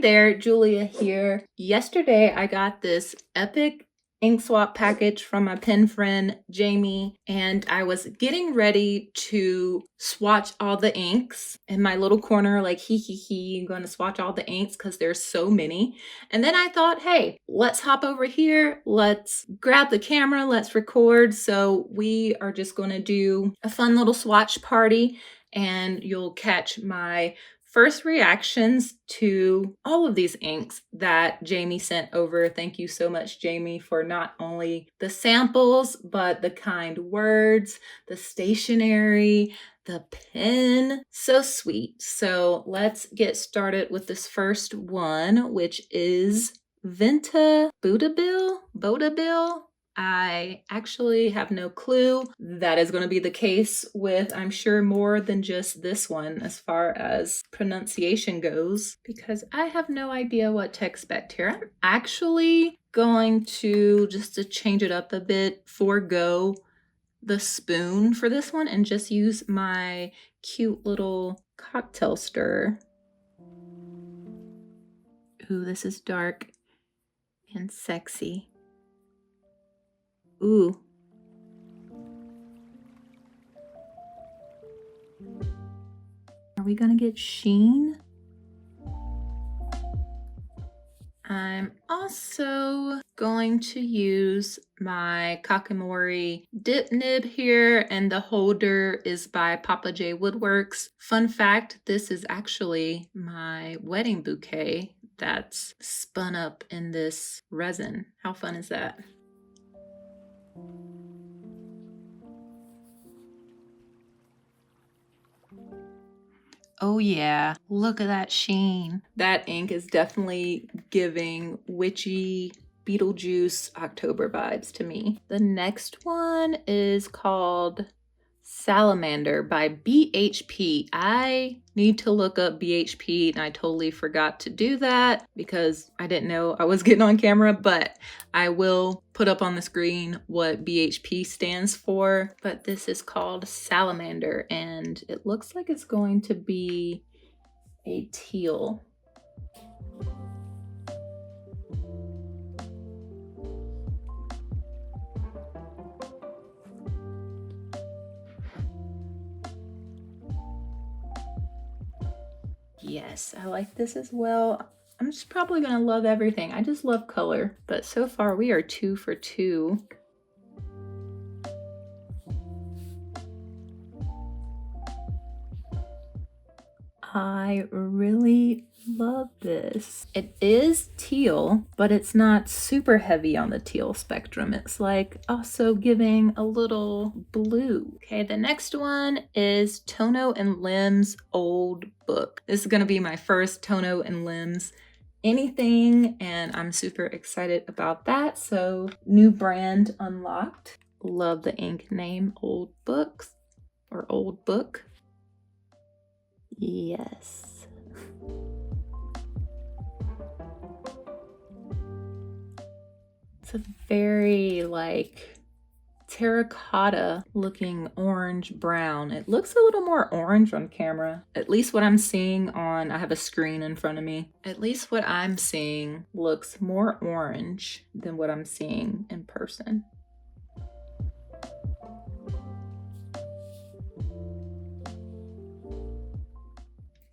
there, Julia here. Yesterday I got this epic ink swap package from my pen friend Jamie, and I was getting ready to swatch all the inks in my little corner, like I'm going to swatch all the inks because there's so many. And then I thought, hey, let's hop over here, let's grab the camera, let's record. So we are just going to do a fun little swatch party, and you'll catch my first reactions to all of these inks that Jamie sent over. Thank you so much, Jamie, for not only the samples, but the kind words, the stationery, the pen. So sweet. So let's get started with this first one, which is Vinta Bodabil. I actually have no clue. That is going to be the case with, I'm sure, more than just this one as far as pronunciation goes, because I have no idea what to expect here. I'm actually going to, just to change it up a bit, forego the spoon for this one and just use my cute little cocktail stirrer. Ooh, this is dark and sexy. Ooh. Are we gonna get sheen? I'm also going to use my Kakamori dip nib here, and the holder is by Papa J Woodworks. Fun fact, this is actually my wedding bouquet that's spun up in this resin. How fun is that? Oh yeah, look at that sheen. That ink is definitely giving witchy Beetlejuice October vibes to me. The next one is called Salamander by BHP. I need to look up BHP, and I totally forgot to do that because I didn't know I was getting on camera, but I will put up on the screen what BHP stands for. But this is called Salamander, and it looks like it's going to be a teal. Yes, I like this as well. I'm just probably gonna love everything. I just love color, but so far we are 2 for 2. I really love this. It is teal, but it's not super heavy on the teal spectrum. It's like also giving a little blue. Okay, the next one is Tono and Lim's Old Book. This is gonna be my first Tono and Lim's anything, and I'm super excited about that. So new brand unlocked. Love the ink name, Old Books or Old Book. Yes. It's a very like terracotta looking orange brown. It looks a little more orange on camera. At least what I'm seeing on, I have a screen in front of me. At least what I'm seeing looks more orange than what I'm seeing in person.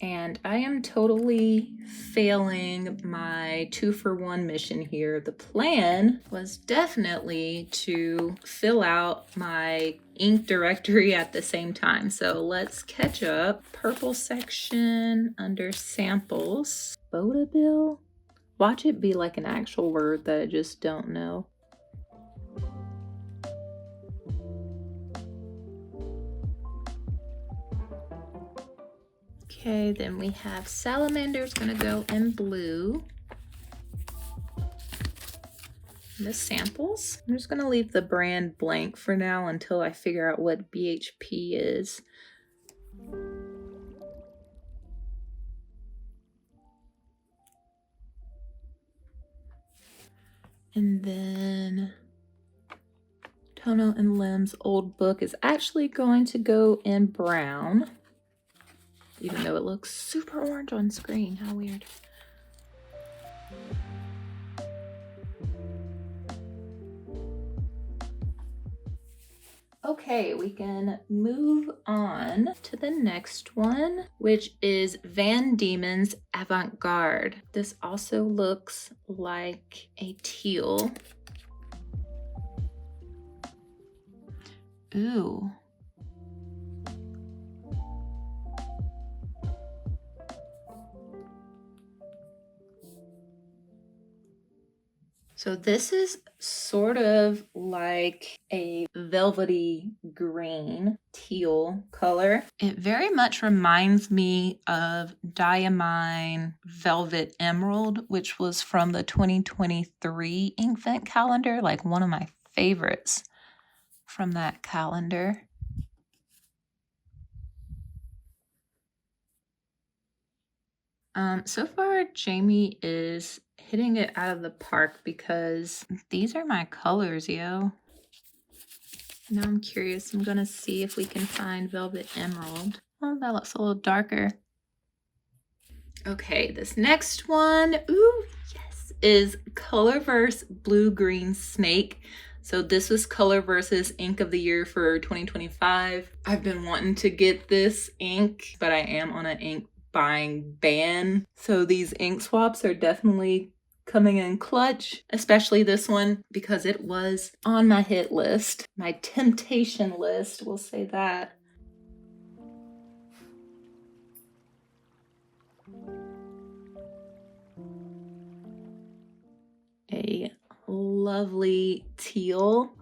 And I am totally failing my 2-for-1 mission here. The plan was definitely to fill out my ink directory at the same time. So let's catch up. Purple section under samples. Bodabil? Watch it be like an actual word that I just don't know. Okay, then we have Salamander's gonna go in blue. The samples. I'm just gonna leave the brand blank for now until I figure out what BHP is. And then Tono and Lim's Old Book is actually going to go in brown, even though it looks super orange on screen. How weird. Okay, we can move on to the next one, which is Van Diemen's Avant-Garde. This also looks like a teal. Ooh. So this is sort of like a velvety green teal color. It very much reminds me of Diamine Velvet Emerald, which was from the 2023 Inkvent calendar, like one of my favorites from that calendar. So far, Jamie is hitting it out of the park because these are my colors, yo. Now I'm curious. I'm gonna see if we can find Velvet Emerald. Oh, that looks a little darker. Okay, this next one, ooh, yes, is Colorverse Blue Green Snake. So this was Colorverse's ink of the year for 2025. I've been wanting to get this ink, but I am on an ink buying ban. So these ink swaps are definitely coming in clutch, especially this one because it was on my hit list, my temptation list, we'll say that. A lovely teal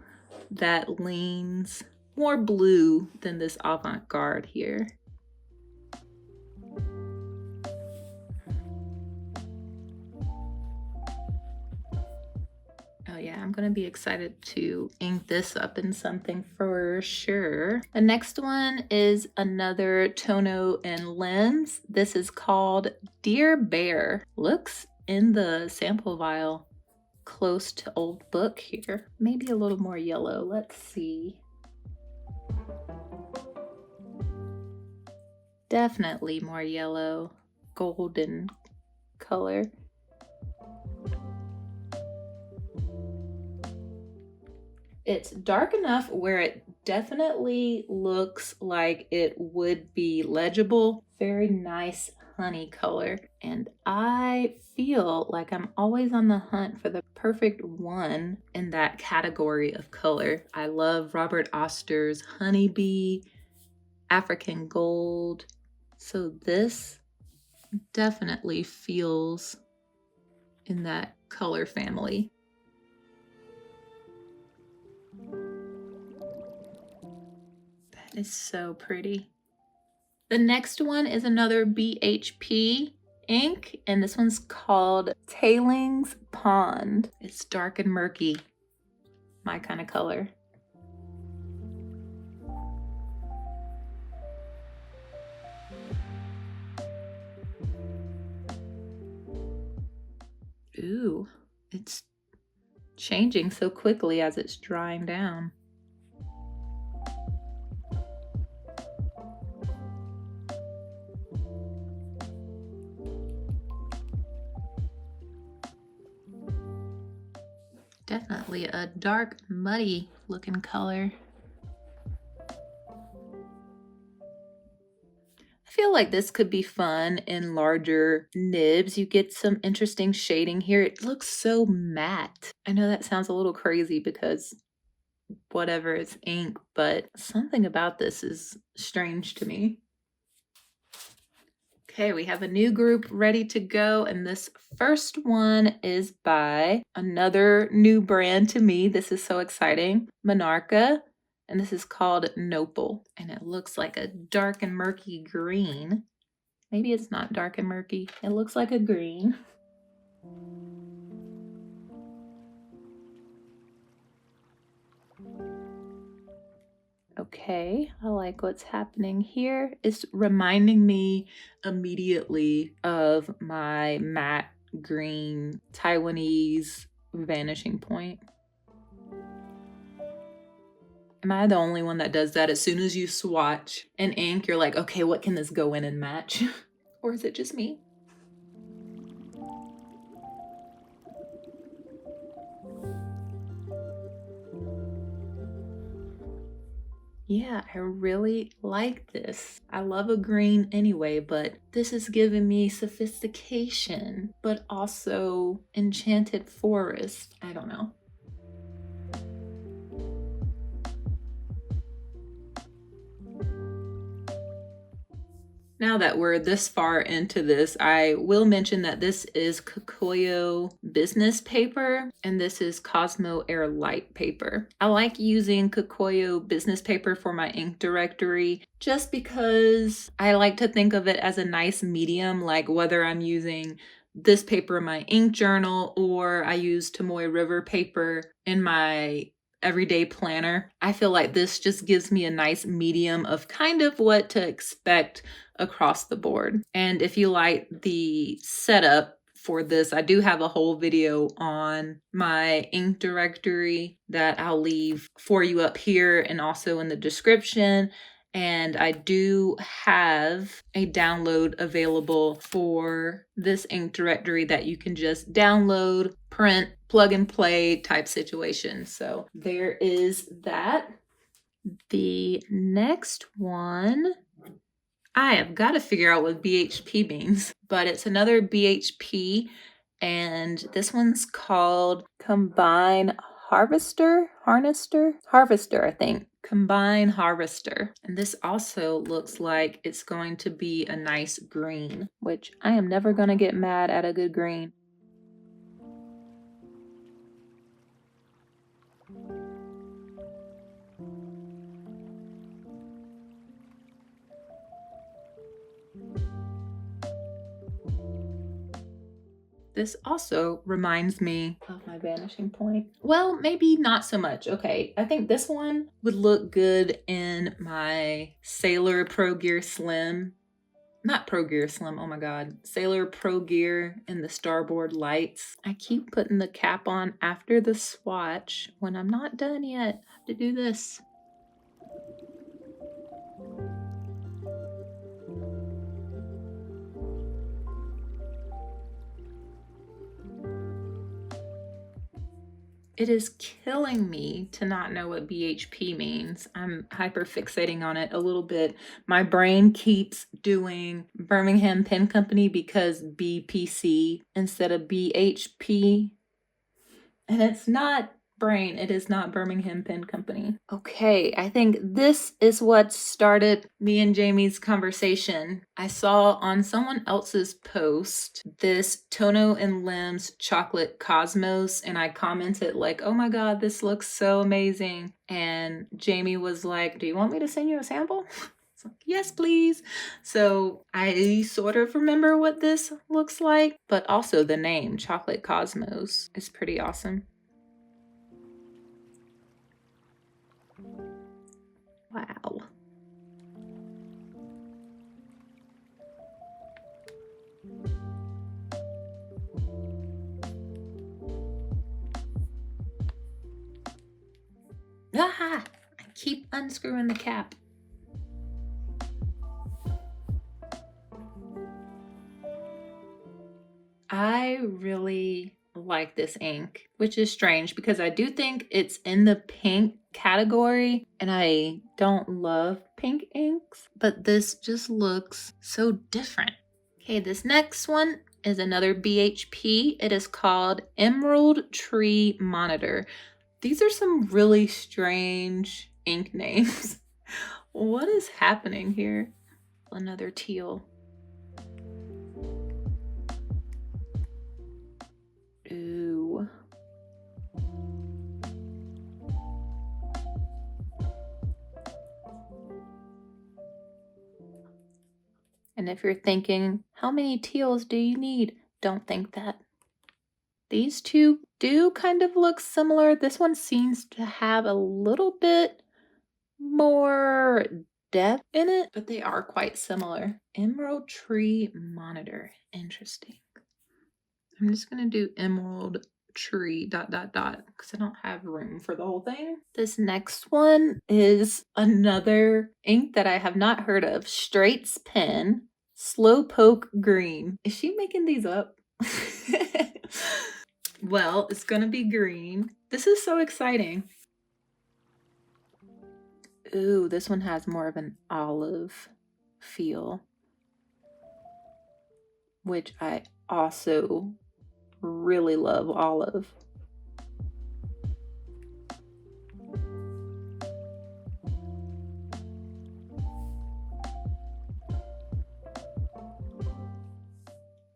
that leans more blue than this avant-garde here. Oh yeah, I'm gonna be excited to ink this up in something for sure. The next one is another Tono and lens. This is called Dear Bear. Looks in the sample vial close to Old Book here. Maybe a little more yellow, let's see. Definitely more yellow, golden color. It's dark enough where it definitely looks like it would be legible. Very nice honey color. And I feel like I'm always on the hunt for the perfect one in that category of color. I love Robert Oster's Honeybee, African Gold. So this definitely feels in that color family. That is so pretty. The next one is another BHP ink, and this one's called Tailings Pond. It's dark and murky, my kind of color. Ooh, it's changing so quickly as it's drying down. Definitely a dark, muddy looking color. I feel like this could be fun in larger nibs. You get some interesting shading here. It looks so matte. I know that sounds a little crazy because whatever, it's ink, but something about this is strange to me. Okay, we have a new group ready to go, and this first one is by another new brand to me. This is so exciting. Monarca, and this is called Nopal, and it looks like a dark and murky green. Maybe it's not dark and murky. It looks like a green. Okay, I like what's happening here. It's reminding me immediately of my matte green Taiwanese Vanishing Point. Am I the only one that does that? As soon as you swatch an ink, you're like, okay, what can this go in and match? Or is it just me? Yeah, I really like this. I love a green anyway, but this is giving me sophistication, but also enchanted forest. I don't know. Now that we're this far into this, I will mention that this is Kokoyo business paper and this is Cosmo Air Light paper. I like using Kokoyo business paper for my ink directory just because I like to think of it as a nice medium, like whether I'm using this paper in my ink journal or I use Tomoe River paper in my everyday planner. I feel like this just gives me a nice medium of kind of what to expect across the board. And if you like the setup for this, I do have a whole video on my ink directory that I'll leave for you up here and also in the description. And I do have a download available for this ink directory that you can just download, print, plug and play type situation. So there is that. The next one, I have got to figure out what BHP means, but it's another BHP, and this one's called Combine Harvester, I think. Combine Harvester. And this also looks like it's going to be a nice green, which I am never going to get mad at a good green. This also reminds me of my vanishing point. Well, maybe not so much. Okay, I think this one would look good in my Sailor Pro Gear Slim. Not Pro Gear Slim, oh my god. Sailor Pro Gear in the starboard lights. I keep putting the cap on after the swatch when I'm not done yet. I have to do this. It is killing me to not know what BHP means. I'm hyper fixating on it a little bit. My brain keeps doing Birmingham Pen Company because BPC instead of BHP. And it's not brain, it is not Birmingham Pen Company. Okay, I think this is what started me and Jamie's conversation. I saw on someone else's post this Tono and Lem's chocolate cosmos, and I commented like, oh my god, this looks so amazing. And Jamie was like, do you want me to send you a sample? Like, yes, please. So I sort of remember what this looks like, but also the name Chocolate Cosmos is pretty awesome. Wow. Ah! I keep unscrewing the cap. I really like this ink, which is strange because I do think it's in the pink category and I don't love pink inks, but this just looks so different. Okay, this next one is another BHP. It is called Emerald Tree Monitor. These are some really strange ink names. What is happening here? Another teal. Ooh. And if you're thinking, how many teals do you need? Don't think that. These two do kind of look similar. This one seems to have a little bit more depth in it, but they are quite similar. Emerald Tree Monitor. Interesting. I'm just gonna do Emerald Tree ... because I don't have room for the whole thing. This next one is another ink that I have not heard of. Straight's Pen Slowpoke Green. Is she making these up? Well, it's gonna be green. This is so exciting. Ooh, this one has more of an olive feel, which I also really love olive.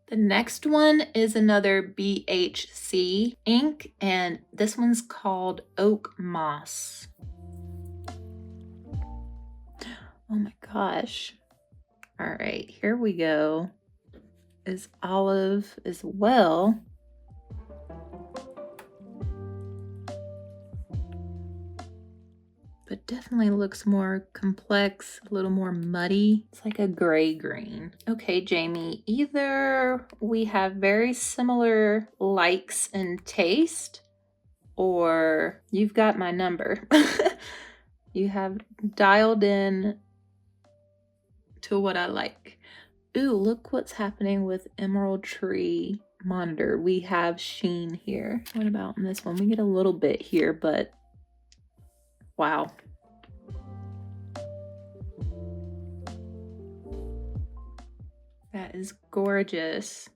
The next one is another BHC ink, and this one's called Oak Moss. Oh my gosh. All right, here we go. Is olive as well. But definitely looks more complex, a little more muddy. It's like a gray green. Okay, Jamie, either we have very similar likes and taste, or you've got my number. You have dialed in to what I like. Ooh, look what's happening with Emerald Tree Monitor. We have sheen here. What about in this one? We get a little bit here, but wow. That is gorgeous.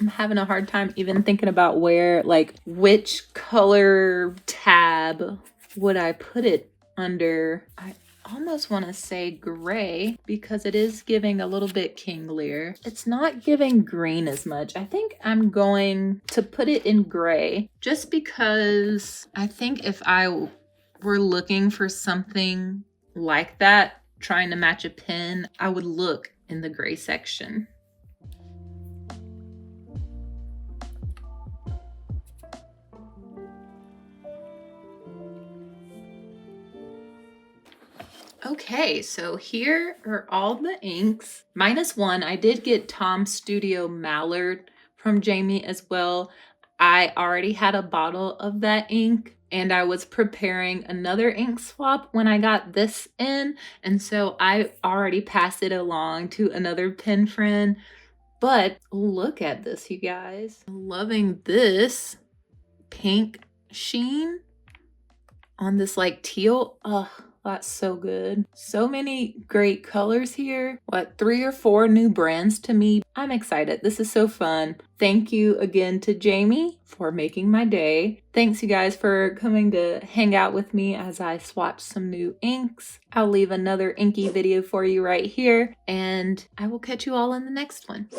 I'm having a hard time even thinking about where, like, which color tab would I put it under. I almost want to say gray because it is giving a little bit King Lear. It's not giving green as much. I think I'm going to put it in gray just because I think if I were looking for something like that, trying to match a pen, I would look in the gray section. Okay, so here are all the inks. Minus one, I did get Tom Studio Mallard from Jamie as well. I already had a bottle of that ink and I was preparing another ink swap when I got this in. And so I already passed it along to another pen friend. But look at this, you guys. I'm loving this pink sheen on this like teal. Ugh. That's so good. So many great colors here. What, 3 or 4 new brands to me? I'm excited. This is so fun. Thank you again to Jamie for making my day. Thanks you guys for coming to hang out with me as I swatch some new inks. I'll leave another inky video for you right here, and I will catch you all in the next one.